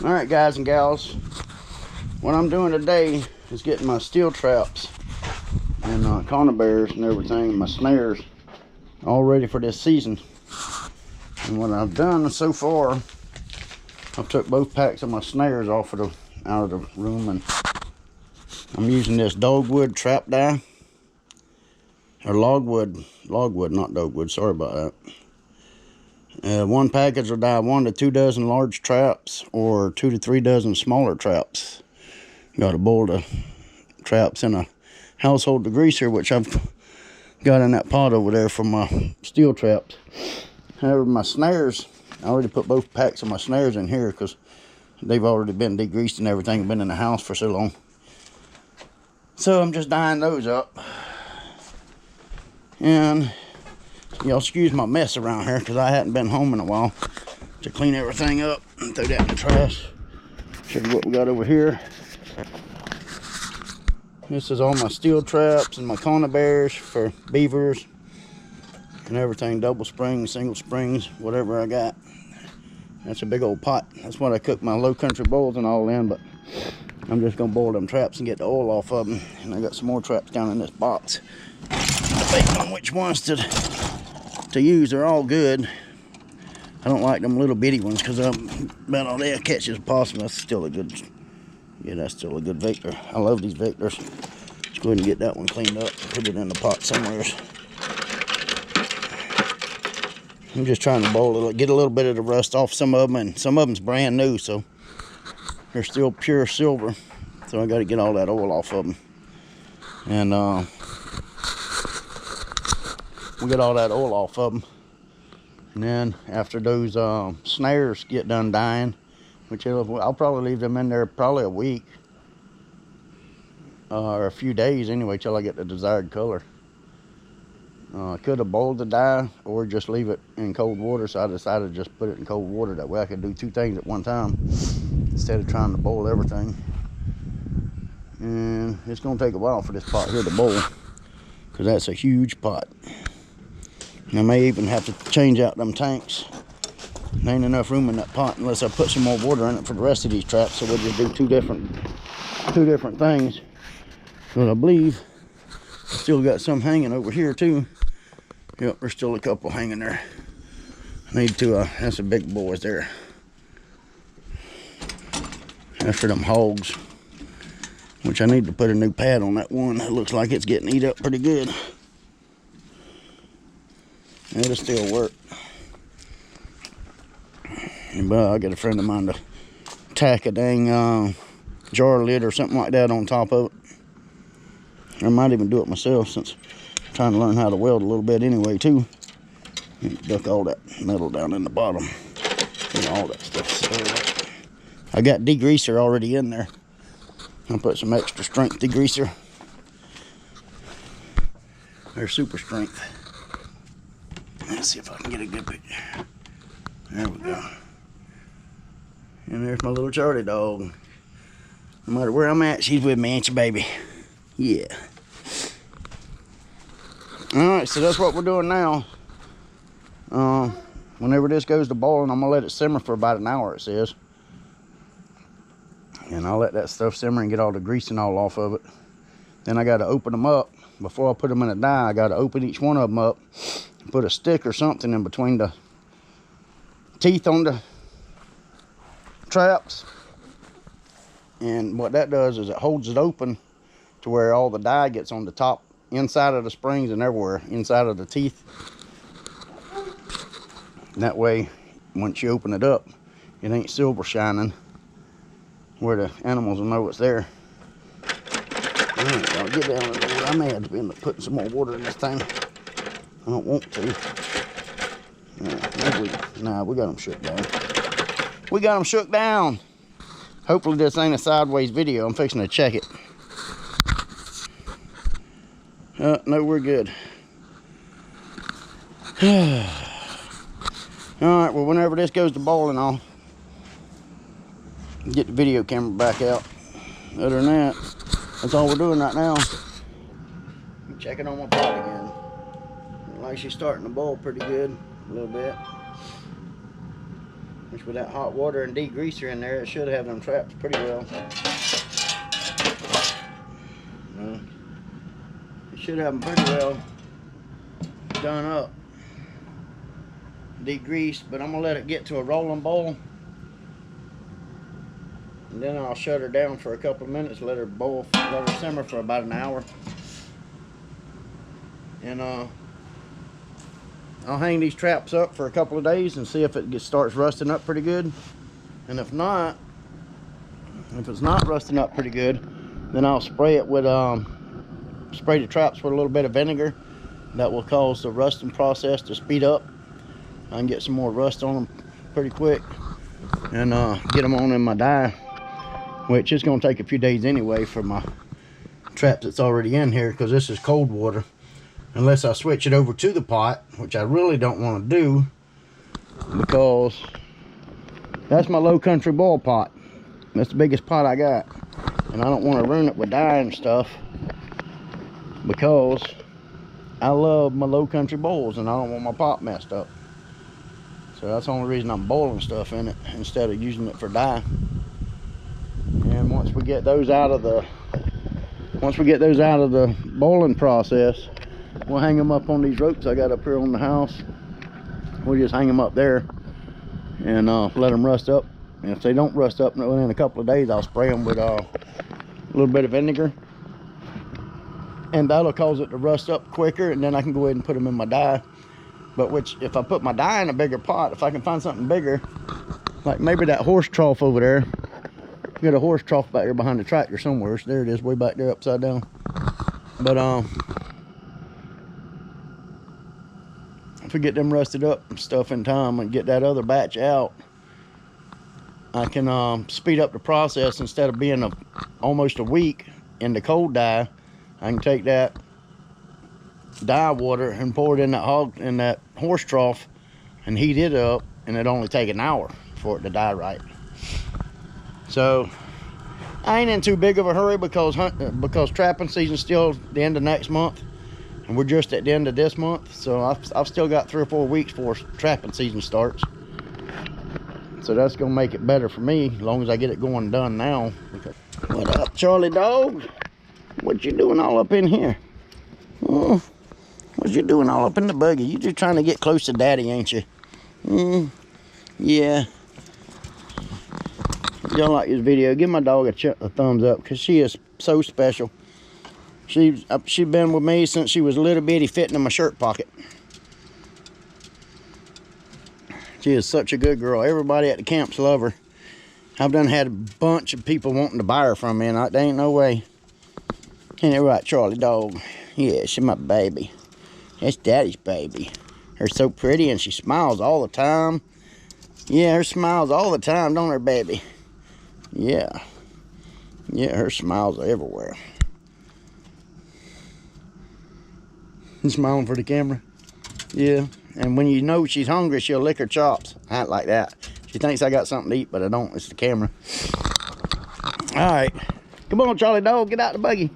Alright guys and gals, what I'm doing today is getting my steel traps and conibears and everything, my snares, all ready for this season. And what I've done so far, I've took both packs of my snares out of the room, and I'm using this dogwood trap die, or logwood, not dogwood, sorry about that. One package will die 1 to 2 dozen large traps or 2 to 3 dozen smaller traps. Got to boil the traps in a household degreaser, which I've got in that pot over there for my steel traps. However, my snares, I already put both packs of my snares in here because they've already been degreased and everything, been in the house for so long. So I'm just dyeing those up. And y'all excuse my mess around here because I hadn't been home in a while to clean everything up and throw that in the trash. Show you what we got over here. This is all my steel traps and my conibears for beavers and everything, double springs, single springs, whatever I got. That's a big old pot. That's what I cook my low country bulls and all in, but I'm just gonna boil them traps and get the oil off of them. And I got some more traps down in this box. Debating on which ones to use. They're all good. I don't like them little bitty ones because about all they catch is possible. That's still a good, yeah, that's still a good Victor. I love these Victors. Let's go ahead and get that one cleaned up, put it in the pot somewhere. I'm just trying to boil it, get a little bit of the rust off some of them, and some of them's brand new, so they're still pure silver. So I got to get all that oil off of them. And we get all that oil off of them, and then after those snares get done dyeing, which I'll probably leave them in there probably a week or a few days anyway till I get the desired color. I could have boiled the dye or just leave it in cold water, so I decided to just put it in cold water. That way I could do two things at one time instead of trying to boil everything. And it's going to take a while for this pot here to boil because that's a huge pot. I may even have to change out them tanks. There ain't enough room in that pot unless I put some more water in it for the rest of these traps. So we'll just do two different things. But I believe I still got some hanging over here too. Yep, there's still a couple hanging there. I need to, that's a big boys there. That's for them hogs. Which I need to put a new pad on that one. It looks like it's getting eat up pretty good. It'll still work. But I got a friend of mine to tack a dang jar lid or something like that on top of it. I might even do it myself since I'm trying to learn how to weld a little bit anyway too. Duck all that metal down in the bottom. And all that stuff. I got degreaser already in there. I'll put some extra strength degreaser. They're super strength. Let's see if I can get a good picture. There we go. And there's my little Charlie dog. No matter where I'm at, she's with me, ain't you, baby? Yeah. Alright, so that's what we're doing now. Whenever this goes to boiling, I'm going to let it simmer for about an hour, it says. And I'll let that stuff simmer and get all the grease and all off of it. Then I got to open them up. Before I put them in a dye, I got to open each one of them up. Put a stick or something in between the teeth on the traps. And what that does is it holds it open to where all the dye gets on the top, inside of the springs and everywhere, inside of the teeth. And that way, once you open it up, it ain't silver shining where the animals will know it's there. Alright, I'll get down a little. I may have to end up putting some more water in this thing. I don't want to. Nah, we got them shook down. We got them shook down. Hopefully this ain't a sideways video. I'm fixing to check it. No, we're good. Alright, well, whenever this goes to boiling, I'll get the video camera back out. Other than that, that's all we're doing right now. I'm checking on my pot again. Looks like she's starting to boil pretty good, a little bit. Which with that hot water and degreaser in there, it should have them traps pretty well. It should have them pretty well done up, degreased, but I'm gonna let it get to a rolling boil, and then I'll shut her down for a couple of minutes, let her boil, let her simmer for about an hour, and I'll hang these traps up for a couple of days and see if it starts rusting up pretty good. And if not, if it's not rusting up pretty good, then I'll spray it with spray the traps with a little bit of vinegar. That will cause the rusting process to speed up. I can get some more rust on them pretty quick and get them on in my dye, which is going to take a few days anyway for my traps that's already in here, because this is cold water, unless I switch it over to the pot, which I really don't want to do, because that's my low country boil pot. That's the biggest pot I got, and I don't want to ruin it with dye and stuff, because I love my low country boils and I don't want my pot messed up. So that's the only reason I'm boiling stuff in it instead of using it for dye. And once we get those out of the boiling process, we'll hang them up on these ropes I got up here on the house. We'll just hang them up there and let them rust up. And if they don't rust up within a couple of days, I'll spray them with a little bit of vinegar, and that'll cause it to rust up quicker, and then I can go ahead and put them in my dye. But if I put my dye in a bigger pot, if I can find something bigger, like maybe that horse trough over there, got a horse trough back there behind the tractor somewhere. So there it is, way back there upside down. But if we get them rusted up and stuff in time and get that other batch out, I can speed up the process. Instead of being almost a week in the cold dye, I can take that dye water and pour it in that horse trough and heat it up, and it only take an hour for it to dye right. So I ain't in too big of a hurry, because trapping season's still the end of next month, and we're just at the end of this month. So I've still got 3 or 4 weeks before trapping season starts. So that's gonna make it better for me, as long as I get it going done now. What up, Charlie dog? What you doing all up in here? Oh, what you doing all up in the buggy? You just trying to get close to daddy, ain't you? Yeah. If y'all like this video, give my dog a thumbs up, because she is so special. She's been with me since she was a little bitty, fitting in my shirt pocket. She is such a good girl. Everybody at the camps love her. I've done had a bunch of people wanting to buy her from me, and there ain't no way. Ain't that right, Charlie dog? Yeah, she's my baby. That's daddy's baby. Her so pretty, and she smiles all the time. Yeah, her smiles all the time, don't her, baby? Yeah. Yeah, her smiles are everywhere. You smiling for the camera? Yeah. And when you know she's hungry, she'll lick her chops. I ain't like that. She thinks I got something to eat, but I don't. It's the camera. All right. Come on, Charlie dog. Get out the buggy.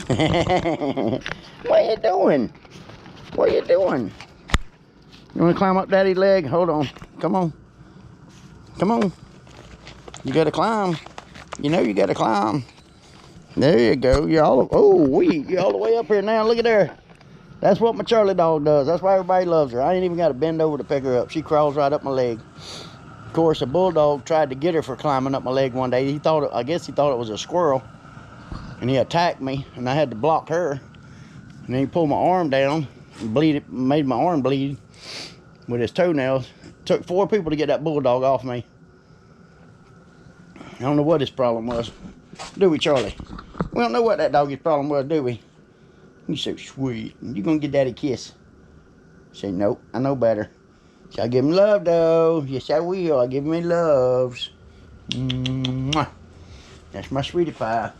What are you doing? What are you doing? You want to climb up daddy's leg? Hold on. Come on. Come on. You got to climb. You know you got to climb. There you go. You're all the way up here now. Look at there. That's what my Charlie dog does. That's why everybody loves her. I ain't even got to bend over to pick her up. She crawls right up my leg. Of course, a bulldog tried to get her for climbing up my leg one day. I guess he thought it was a squirrel, and he attacked me, and I had to block her. And then he pulled my arm down and made my arm bleed with his toenails. It took 4 people to get that bulldog off me. I don't know what his problem was. Do we, Charlie? We don't know what that doggy's problem was, do we? You're so sweet. You gonna get daddy a kiss? Say, nope, I know better. So I give him love, though. Yes, I will. I give him loves. Mwah. That's my sweetie pie.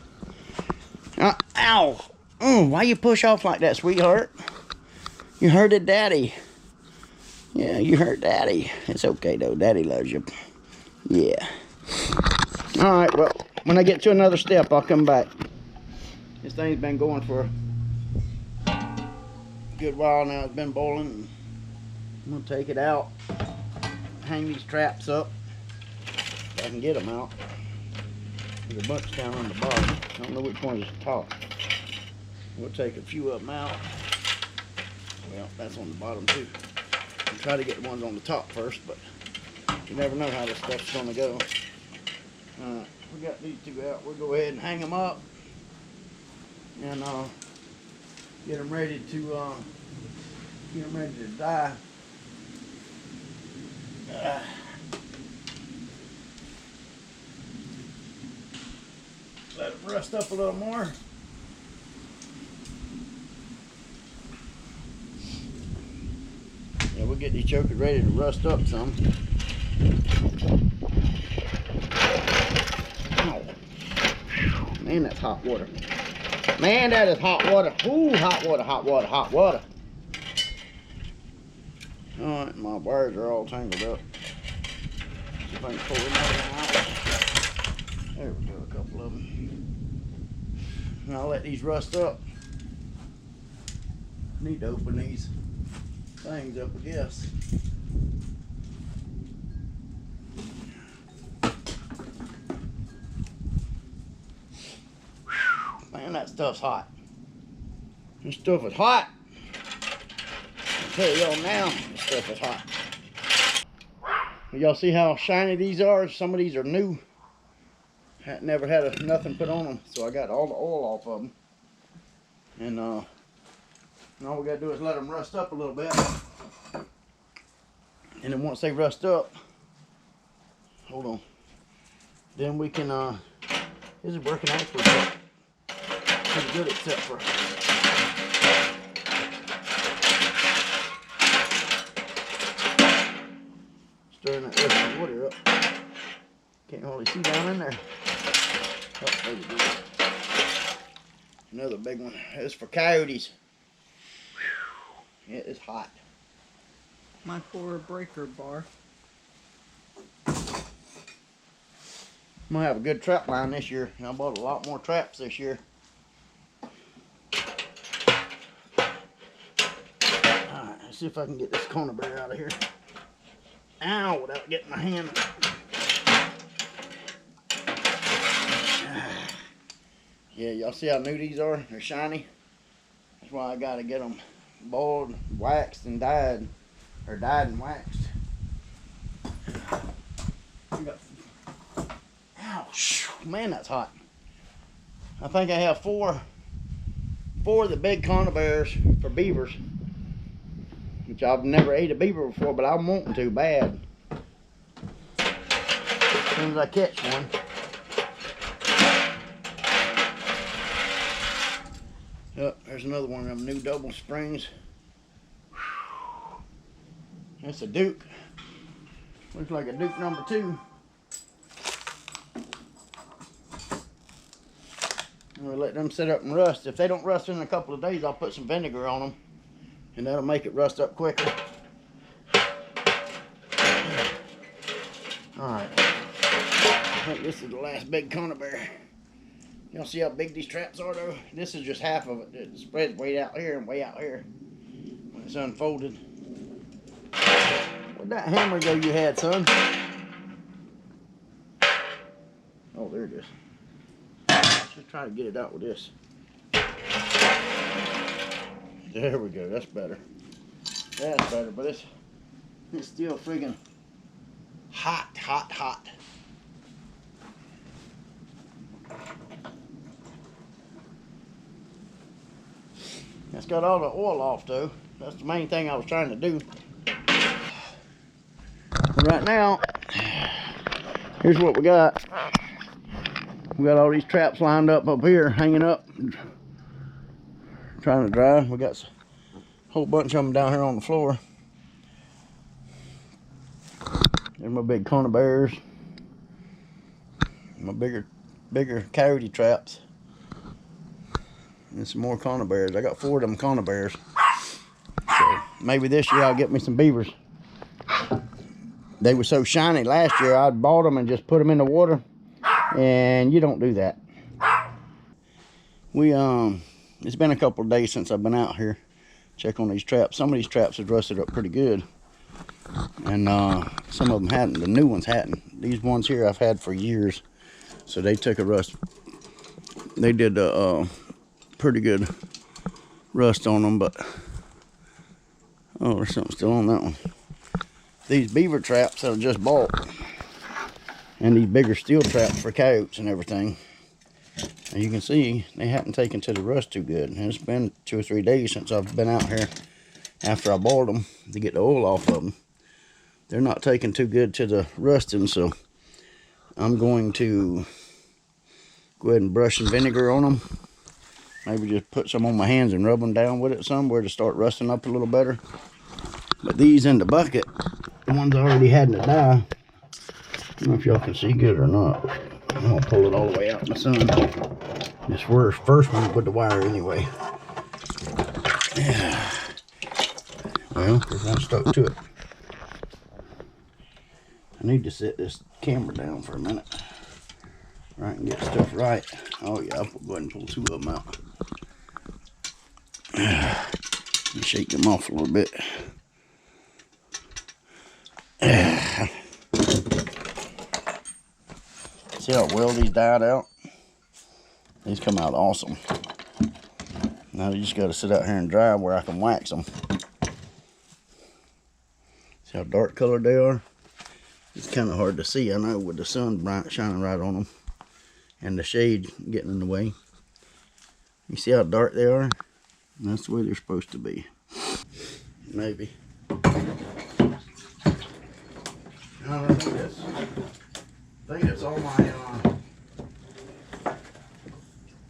Ow! Why you push off like that, sweetheart? You hurted daddy. Yeah, you hurt daddy. It's okay, though. Daddy loves you. Yeah. All right, well, when I get to another step, I'll come back. This thing's been going for a good while now. It's been boiling. I'm gonna take it out, hang these traps up if I can get them out. There's a bunch down on the bottom. I don't know which one is the top. We'll take a few of them out. Well, that's on the bottom too. I'll try to get the ones on the top first, but you never know how this stuff's gonna go. Alright, we got these two out. We'll go ahead and hang them up and get them ready to die. Let them rust up a little more. Yeah, we'll get these chokers ready to rust up some. Ow. Man, that's hot water. Man, that is hot water. Ooh, hot water, hot water, hot water. Alright, my wires are all tangled up. See if I can pull another one out. There we go, a couple of them. And I'll let these rust up. Need to open these things up, I guess. Man, that stuff's hot. This stuff is hot. I'll tell y'all now, this stuff is hot. Y'all see how shiny these are? Some of these are new. Never had nothing put on them, so I got all the oil off of them. And all we gotta do is let them rust up a little bit. And then once they rust up, hold on, then we can, this is working actually pretty good, except for stirring that rest of the water up. Can't hardly see down in there. Oh, there we go. Another big one. This is for coyotes. Whew. It is hot. My poor breaker bar. I'm gonna have a good trap line this year. I bought a lot more traps this year. Alright, let's see if I can get this corner bear out of here. Ow, without getting my hand. Yeah, y'all see how new these are? They're shiny. That's why I gotta get them boiled, waxed, and dyed. Or dyed and waxed. Ouch, man, that's hot. I think I have four of the big conibears for beavers, which I've never ate a beaver before, but I'm wanting to bad. As soon as I catch one. Oh, there's another one of them new double springs. That's a Duke. Looks like a Duke number 2. We'll let them sit up and rust. If they don't rust in a couple of days, I'll put some vinegar on them, and that'll make it rust up quicker. Alright. I think this is the last big conibear. Y'all see how big these traps are though? This is just half of it. It spreads way out here and way out here when it's unfolded. Where'd that hammer go you had, son? Oh, there it is. Let's just try to get it out with this. There we go. That's better. That's better, but it's still friggin' hot, hot, hot. That's got all the oil off though. That's the main thing I was trying to do. Right now, here's what we got. We got all these traps lined up here, hanging up, trying to dry. We got a whole bunch of them down here on the floor. There's my big conibears, my bigger coyote traps, and some more conibears. I got 4 of them conibears. So maybe this year I'll get me some beavers. They were so shiny last year, I bought them and just put them in the water, and you don't do that. It's been a couple of days since I've been out here check on these traps. Some of these traps have rusted up pretty good. And some of them hadn't. The new ones hadn't. These ones here I've had for years. So they took a rust. They did a pretty good rust on them, but oh, there's something still on that one. These beaver traps that I just bought, and these bigger steel traps for coyotes and everything, and you can see they hadn't taken to the rust too good. And it's been 2 or 3 days since I've been out here after I bought them to get the oil off of them. They're not taking too good to the rusting, so I'm going to go ahead and brush some vinegar on them. Maybe just put some on my hands and rub them down with it somewhere to start rusting up a little better. But these in the bucket, the ones I already had in the dye, I don't know if y'all can see good or not. I'm gonna pull it all the way out in the sun. This first one with the wire anyway. Yeah. Well, there's one stuck to it. I need to set this camera down for a minute, right, and get stuff right. Oh yeah, I'll go ahead and pull 2 of them out. Let me shake them off a little bit. See how well these dyed out? These come out awesome. Now you just got to sit out here and dry where I can wax them. See how dark colored they are? It's kind of hard to see, I know, with the sun shining right on them and the shade getting in the way. You see how dark they are? And that's the way they're supposed to be. Maybe. I think that's all my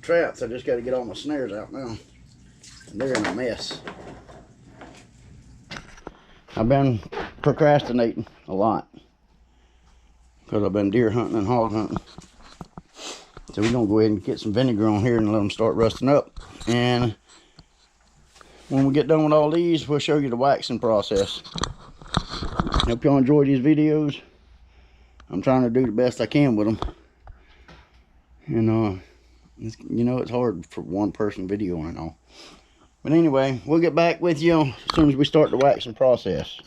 traps. I just got to get all my snares out now. And they're in a mess. I've been procrastinating a lot because I've been deer hunting and hog hunting. So we're going to go ahead and get some vinegar on here and let them start rusting up. And when we get done with all these, we'll show you the waxing process. Hope y'all enjoy these videos. I'm trying to do the best I can with them. And you know, it's hard for one person videoing and all. But anyway, we'll get back with you as soon as we start the waxing process.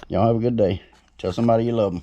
Y'all have a good day. Tell somebody you love them.